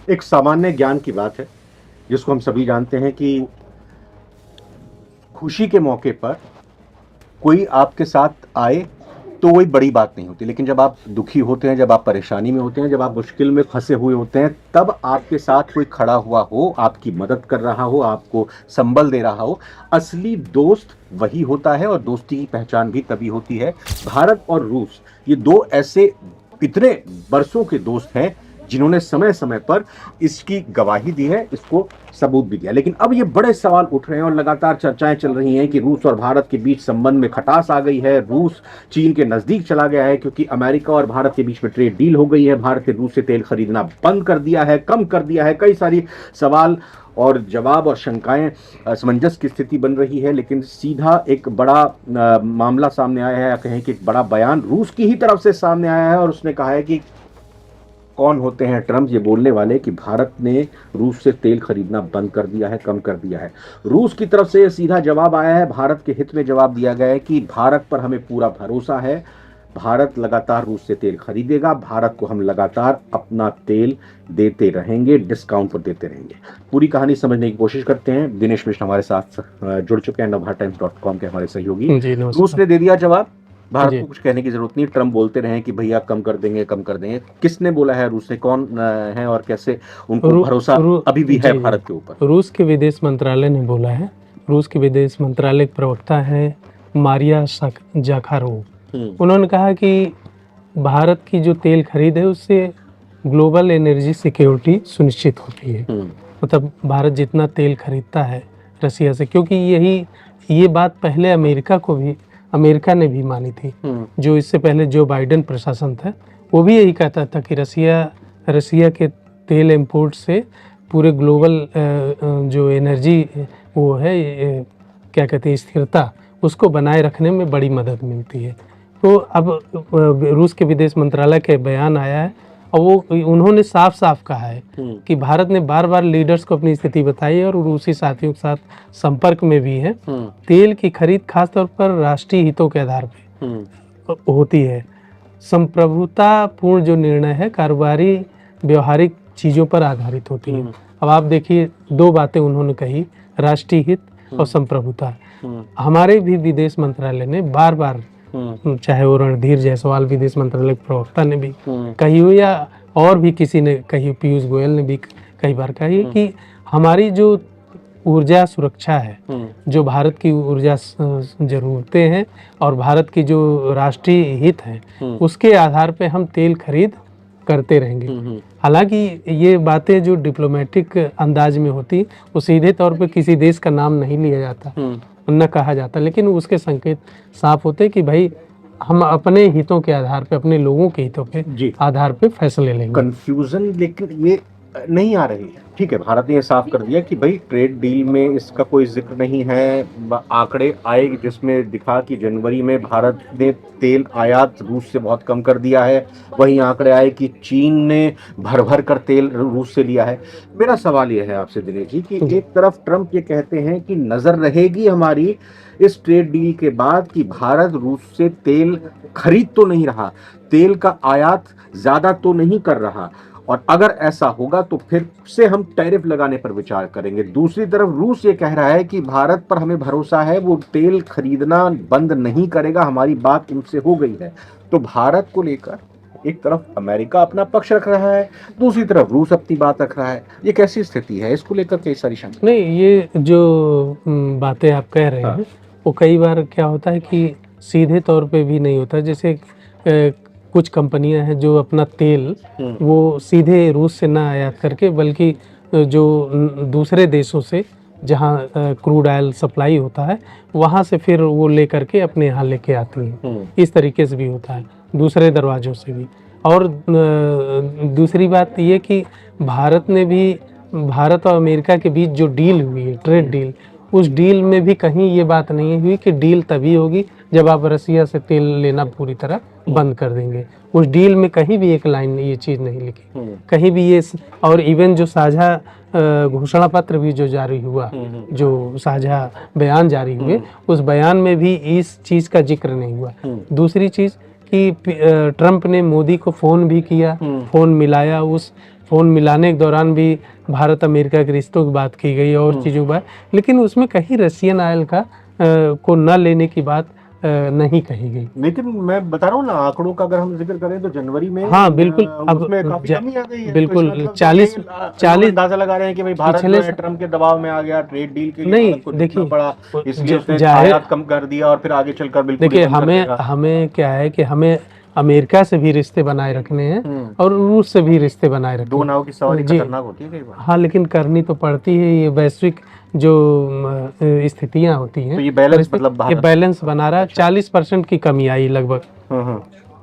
एक सामान्य ज्ञान की बात है जिसको हम सभी जानते हैं कि खुशी के मौके पर कोई आपके साथ आए तो वही बड़ी बात नहीं होती, लेकिन जब आप दुखी होते हैं, जब आप परेशानी में होते हैं, जब आप मुश्किल में फंसे हुए होते हैं, तब आपके साथ कोई खड़ा हुआ हो, आपकी मदद कर रहा हो, आपको संबल दे रहा हो, असली दोस्त वही होता है। और दोस्ती की पहचान भी तभी होती है। भारत और रूस, ये दो ऐसे इतने बरसों के दोस्त हैं जिन्होंने समय समय पर इसकी गवाही दी है, इसको सबूत भी दिया। लेकिन अब ये बड़े सवाल उठ रहे हैं और लगातार चर्चाएं चल रही हैं कि रूस और भारत के बीच संबंध में खटास आ गई है, रूस चीन के नजदीक चला गया है क्योंकि अमेरिका और भारत के बीच में ट्रेड डील हो गई है, भारत ने रूस से तेल खरीदना बंद कर दिया है, कम कर दिया है। कई सारी सवाल और जवाब और शंकाएं, असमंजस की स्थिति बन रही है। लेकिन सीधा एक बड़ा मामला सामने आया है, या कहें कि एक बड़ा बयान रूस की ही तरफ से सामने आया है और उसने कहा है कि कौन होते हैं ट्रंप ये बोलने वाले कि भारत ने रूस से तेल खरीदना बंद कर दिया है, कम कर दिया है। रूस की तरफ से सीधा जवाब आया है, भारत के हित में जवाब दिया गया है कि भारत पर हमें पूरा भरोसा है, भारत लगातार रूस से तेल खरीदेगा, भारत को हम लगातार अपना तेल देते रहेंगे, डिस्काउंट पर देते रहेंगे। पूरी कहानी समझने की कोशिश करते हैं। दिनेश मिश्र हमारे साथ जुड़ चुके हैं, नवभारतटाइम्स.com के हमारे सहयोगी। रूस ने दे दिया जवाब, भारत को कुछ कहने की जरूरत नहीं। ट्रंप बोलते रहे कि भैया कम कर देंगे, कम कर देंगे। किसने बोला है? रूस ने। कौन है और कैसे उनको भरोसा अभी भी है भारत के ऊपर? रूस के विदेश मंत्रालय ने बोला है। रूस के विदेश मंत्रालय के प्रवक्ता है मारिया जाखारोव। उन्होंने कहा कि भारत की जो तेल खरीद है उससे ग्लोबल एनर्जी सिक्योरिटी सुनिश्चित होती है। मतलब भारत जितना तेल खरीदता है रसिया से, क्योंकि ये बात पहले अमेरिका ने भी मानी थी। जो इससे पहले जो बाइडेन प्रशासन था वो भी यही कहता था कि रसिया के तेल इंपोर्ट से पूरे ग्लोबल जो एनर्जी वो है क्या कहते हैं स्थिरता, उसको बनाए रखने में बड़ी मदद मिलती है। तो अब रूस के विदेश मंत्रालय के बयान आया है और उन्होंने साफ साफ कहा है कि भारत ने बार बार लीडर्स को अपनी स्थिति बताई है और रूसी साथियों के साथ संपर्क में भी है। तेल की खरीद खासतौर पर राष्ट्रीय हितों के आधार पर होती है। संप्रभुतापूर्ण जो निर्णय है कारोबारी व्यवहारिक चीज़ों पर आधारित होती है। अब आप देखिए, दो बातें उन्होंने कही, राष्ट्रीय हित और संप्रभुता। हमारे भी विदेश मंत्रालय ने बार बार, चाहे वो रणधीर जायसवाल विदेश मंत्रालय के प्रवक्ता ने भी कही हो या और भी किसी ने कही, पीयूष गोयल ने भी कई बार कही कि हमारी जो ऊर्जा सुरक्षा है, जो भारत की ऊर्जा जरूरतें हैं और भारत की जो राष्ट्रीय हित है, उसके आधार पे हम तेल खरीद करते रहेंगे। हालांकि ये बातें जो डिप्लोमेटिक अंदाज में होती, वो सीधे तौर पे किसी देश का नाम नहीं लिया जाता, न कहा जाता, लेकिन उसके संकेत साफ होते कि भाई हम अपने हितों के आधार पे, अपने लोगों के हितों के आधार पे फैसले लेंगे। कंफ्यूजन लेकिन ये नहीं आ रही है। ठीक है, भारत ने ये साफ कर दिया कि भाई ट्रेड डील में इसका कोई जिक्र नहीं है। आंकड़े आए जिसमें दिखा कि जनवरी में भारत ने तेल आयात रूस से बहुत कम कर दिया है। वहीं आंकड़े आए कि चीन ने भर भर कर तेल रूस से लिया है। मेरा सवाल यह है आपसे दिनेश जी कि एक तरफ ट्रंप ये कहते हैं कि नजर रहेगी हमारी इस ट्रेड डील के बाद कि भारत रूस से तेल खरीद तो नहीं रहा, तेल का आयात ज्यादा तो नहीं कर रहा, और अगर ऐसा होगा तो फिर से हम टैरिफ लगाने पर विचार करेंगे। दूसरी तरफ रूस ये कह रहा है कि भारत पर हमें भरोसा है, वो तेल खरीदना बंद नहीं करेगा, हमारी बात उनसे हो गई है। तो भारत को लेकर एक तरफ अमेरिका अपना पक्ष रख रहा है, दूसरी तरफ रूस अपनी बात रख रहा है। ये कैसी स्थिति है? इसको लेकर कई सारी शंका। नहीं, ये जो बातें आप कह रहे हैं वो कई बार क्या होता है कि सीधे तौर पे भी नहीं होता। जैसे कुछ कंपनियां हैं जो अपना तेल वो सीधे रूस से ना आयात करके, बल्कि जो दूसरे देशों से जहां क्रूड ऑयल सप्लाई होता है वहां से फिर वो लेकर के अपने यहाँ लेके आती हैं। इस तरीके से भी होता है, दूसरे दरवाजों से भी। और दूसरी बात ये कि भारत और अमेरिका के बीच जो डील हुई है, ट्रेड डील, उस डील में भी कहीं ये बात नहीं हुई कि डील तभी होगी जब आप रसिया से तेल लेना पूरी तरह बंद कर देंगे। उस डील में कहीं भी एक लाइन ये चीज़ नहीं लिखी, कहीं भी ये। और इवन जो साझा घोषणा पत्र भी जो जारी हुआ, जो साझा बयान जारी हुए, उस बयान में भी इस चीज़ का जिक्र नहीं हुआ। दूसरी चीज़ कि ट्रंप ने मोदी को फ़ोन भी किया, फ़ोन मिलाया, उस फ़ोन मिलाने के दौरान भी भारत अमेरिका के रिश्तों की बात की गई और चीज़ों की बात, लेकिन उसमें कहीं रशियन ऑयल का को न लेने की बात नहीं कही गई। लेकिन मैं बता रहा हूँ ना, आंकड़ों का अगर हम जिक्र करें तो जनवरी में हाँ, बिल्कुल। अब उसमें काफी कमी आ गई है। तो बिल्कुल इसका मतलब 40 लोग 40 अंदाजा लगा रहे हैं कि भाई भारत जो पिछले है ट्रम्प के दबाव में आ गया, ट्रेड डील के लिए नहीं, भारत को झुकना देखिए, पड़ा, इसलिए उसने जाहिर, आयात कम कर दिया और फिर आगे चलकर बिल्कुल ही देखिए, बंद कर हमें देगा। हमें क्या है कि हमें अमेरिका से भी रिश्ते बनाए रखने हैं और रूस से भी रिश्ते बनाए रखने दो नाव की सवारी जी। खतरनाक होती है कई बार। हाँ, लेकिन करनी तो पड़ती है। ये वैश्विक जो स्थितियां होती हैं, तो ये बैलेंस परिस्थिति, मतलब ये भारत। बैलेंस बना रहा है। 40% की कमी आई लगभग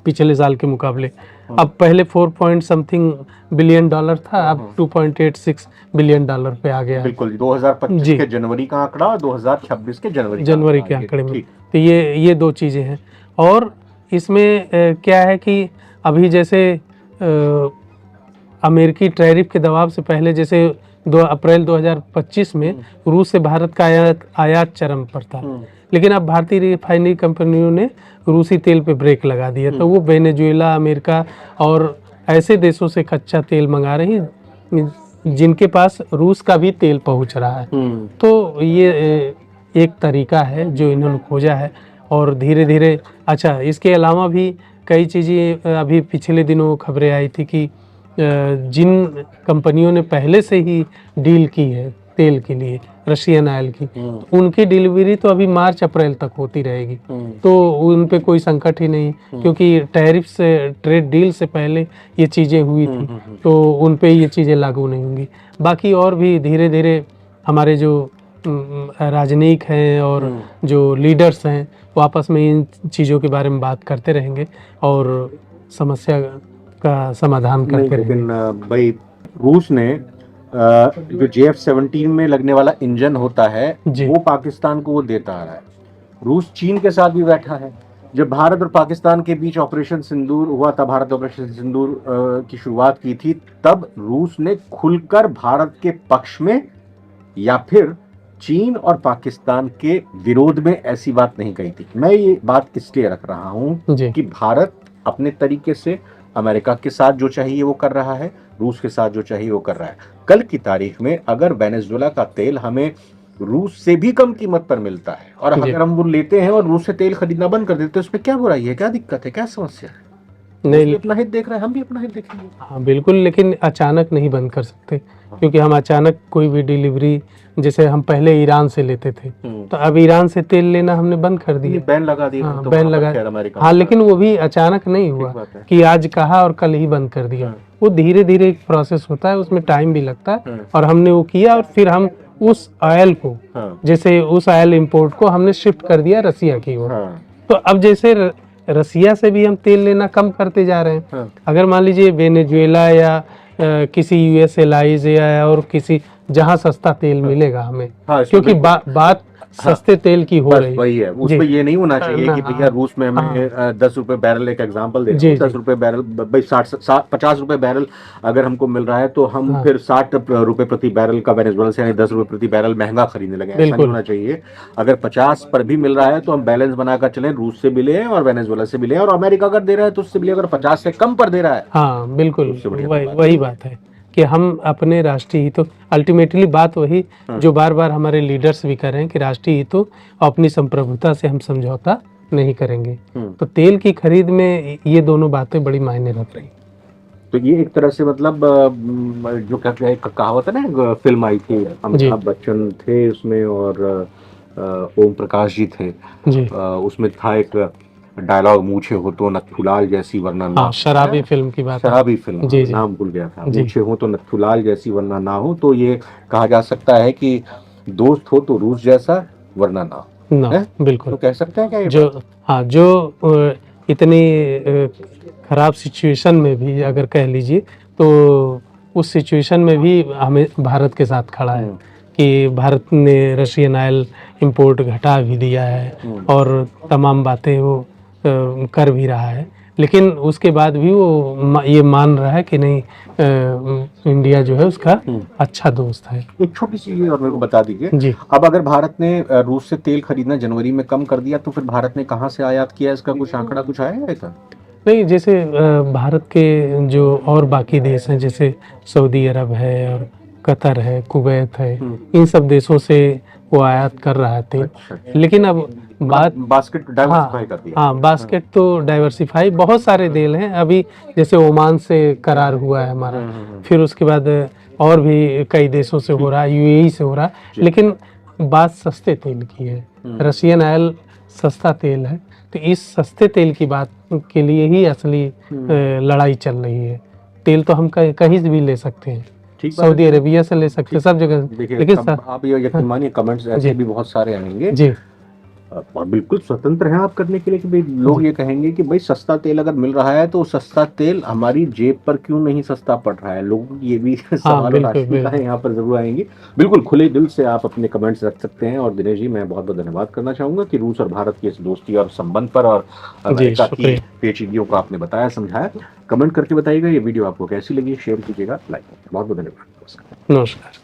पिछले साल के मुकाबले। अब पहले 4 पॉइंट समथिंग बिलियन डॉलर था, अब 2.86 बिलियन डॉलर पे आ गया है। बिल्कुल 2025 जी। के जनवरी का आंकड़ा और 2026 के जनवरी के आंकड़े में। तो ये दो चीज़ें हैं। और इसमें क्या है कि अभी जैसे अमेरिकी टैरिफ के दबाव से पहले, जैसे 2 अप्रैल 2025 में रूस से भारत का आयात चरम पर था, लेकिन अब भारतीय रिफाइनरी कंपनियों ने रूसी तेल पे ब्रेक लगा दिया। तो वो वेनेजुएला, अमेरिका और ऐसे देशों से कच्चा तेल मंगा रही हैं जिनके पास रूस का भी तेल पहुंच रहा है। तो ये एक तरीका है जो इन्होंने खोजा है। और धीरे धीरे, अच्छा, इसके अलावा भी कई चीज़ें अभी पिछले दिनों खबरें आई थी कि जिन कंपनियों ने पहले से ही डील की है तेल के लिए, रशियन ऑयल की, उनकी डिलीवरी तो अभी मार्च अप्रैल तक होती रहेगी। तो उन पे कोई संकट ही नहीं, क्योंकि टैरिफ से, ट्रेड डील से पहले ये चीज़ें हुई थी, तो उन पे ये चीज़ें लागू नहीं होंगी। बाकी और भी धीरे धीरे हमारे जो राजनयिक हैं और जो लीडर्स हैं वो आपस में इन चीज़ों के बारे में बात करते रहेंगे और समस्या का समाधान करते रहेंगे। लेकिन भाई रूस ने जो JF-17 में लगने वाला इंजन होता है वो पाकिस्तान को वो देता आ रहा है। रूस चीन के साथ भी बैठा है। जब भारत और पाकिस्तान के बीच ऑपरेशन सिंदूर हुआ था, भारत ऑपरेशन सिंदूर की शुरुआत की थी, तब रूस ने खुलकर भारत के पक्ष में या फिर चीन और पाकिस्तान के विरोध में ऐसी बात नहीं कही थी। मैं ये बात इसलिए रख रहा हूं कि भारत अपने तरीके से अमेरिका के साथ जो चाहिए वो कर रहा है, रूस के साथ जो चाहिए वो कर रहा है। कल की तारीख में अगर वेनेजुएला का तेल हमें रूस से भी कम कीमत पर मिलता है और अगर हम वो लेते हैं और रूस से तेल खरीदना बंद कर देते हैं, तो उसमें क्या बुराई है, क्या दिक्कत है, क्या समस्या है? नहीं, अपना हित देख रहे हैं, हम भी अपना हित देखेंगे। हाँ, बिल्कुल, लेकिन अचानक नहीं बंद कर सकते, क्योंकि हम अचानक कोई भी डिलीवरी, जैसे हम पहले ईरान से लेते थे, तो अब ईरान से तेल लेना हमने बंद कर दिया, बैन लगा दिया। हाँ, बैन लगा। हाँ, लेकिन वो भी अचानक नहीं हुआ कि आज कहा और कल ही बंद कर दिया। वो धीरे धीरे एक प्रोसेस होता है, उसमें टाइम भी लगता है। और हमने वो किया और फिर हम उस ऑयल को, जैसे उस ऑयल इंपोर्ट को हमने शिफ्ट कर दिया रसिया की ओर। तो अब जैसे रसिया से भी हम तेल लेना कम करते जा रहे हैं। अगर मान लीजिए वेनेजुएला या किसी यूएस एलाइज या और किसी, जहां सस्ता तेल मिलेगा हमें, क्योंकि बात सस्ते तेल की हो रही है, वही है। उसमें ये नहीं होना चाहिए कि भैया रूस में हमें 10 रुपए बैरल, एक एग्जांपल दे रहा हूं, 10 रुपए बैरल, भाई 50 रुपए बैरल अगर हमको मिल रहा है तो हम फिर 60 रुपए प्रति बैरल का वेनेजुएला से, यानी 10 रुपए प्रति बैरल महंगा खरीदने लगे। ऐसा नहीं होना चाहिए। अगर 50 पर भी मिल रहा है तो हम बैलेंस बनाकर चलें, रूस से भी लें और वेनेजुएला से भी लें, और अमेरिका अगर दे रहा है तो उससे भी लें। अगर 50 से कम पर दे रहा है, हाँ बिल्कुल, वही बात है कि हम अपने राष्ट्रीय हितों, अल्टीमेटली बात वही जो बार बार हमारे लीडर्स भी कर रहे हैं कि राष्ट्रीय हितों और अपनी संप्रभुता से हम समझौता नहीं करेंगे। तो तेल की खरीद में ये दोनों बातें बड़ी मायने रख रही। तो ये एक तरह से मतलब जो क्या एक कहावत है ना, फिल्म आई थी, अमिताभ बच्चन थे उसमें और ओम प्रकाश जी थे, उसमें था एक डायलॉग, मूछे हो तो नथुलाल जैसी वरना ना। शराबी फिल्म की बात, शराबी फिल्म, नाम भूल गया था। मूछे हो तो नथुलाल जैसी वरना ना हो। तो ये कहा जा सकता है कि दोस्त हो तो रूस जैसा वरना ना हो। बिल्कुल, तो कह सकते हैं क्या ये जो जो इतनी खराब सिचुएशन में भी अगर कह लीजिए, तो उस सिचुएशन में भी हमें भारत के साथ खड़ा है कि भारत ने रशियन ऑयल इंपोर्ट घटा भी दिया है और तमाम बातें वो कर भी रहा है, लेकिन उसके बाद भी वो ये मान रहा है कि नहीं, इंडिया जो है उसका अच्छा दोस्त है। एक छोटी सी और मेरे को बता दीजिए जी, अब अगर भारत ने रूस से तेल खरीदना जनवरी में कम कर दिया तो फिर भारत ने कहाँ से आयात किया, इसका कुछ आंकड़ा कुछ आया है क्या? नहीं, जैसे भारत के जो और बाकी देश हैं, जैसे सऊदी अरब है और कतर है, कुवैत है, इन सब देशों से वो आयात कर रहा है तेल। अच्छा, लेकिन अब बात, बास्केट डाइवर्सिफाई कर दिया। हाँ, बास्केट तो डाइवर्सिफाई बहुत सारे तेल हैं अभी, जैसे ओमान से करार हुआ है हमारा, फिर उसके बाद और भी कई देशों से हो रहा है, यूएई से हो रहा है, लेकिन बात सस्ते तेल की है। रशियन ऑयल सस्ता तेल है, तो इस सस्ते तेल की बात के लिए ही असली लड़ाई चल रही है। तेल तो हम कहीं से भी ले सकते हैं, ठीक बात है। सऊदी अरेबिया से ले सकते हैं, सब जगह। देखिए, लेकिन आप ये यकीन मानिए, कमेंट्स ऐसे जी। भी बहुत सारे आएंगे जी, और बिल्कुल स्वतंत्र हैं आप करने के लिए कि भाई लोग जी। ये कहेंगे कि भाई सस्ता तेल अगर मिल रहा है तो सस्ता तेल हमारी जेब पर क्यों नहीं सस्ता पड़ रहा है। लोगों की ये भी सवाल और बिल्कुल, आशंकाएं बिल्कुल। यहाँ पर जरूर आएंगी। बिल्कुल खुले दिल से आप अपने कमेंट्स रख सकते हैं। और दिनेश जी, मैं बहुत बहुत धन्यवाद करना चाहूंगा कि रूस और भारत की इस दोस्ती और संबंध पर और जी, अमेरिका की शुक्रिया। पेचीदगियों को आपने बताया, समझाया। कमेंट करके बताइएगा ये वीडियो आपको कैसी लगी, शेयर कीजिएगा, लाइक कीजिएगा। बहुत बहुत धन्यवाद। नमस्कार।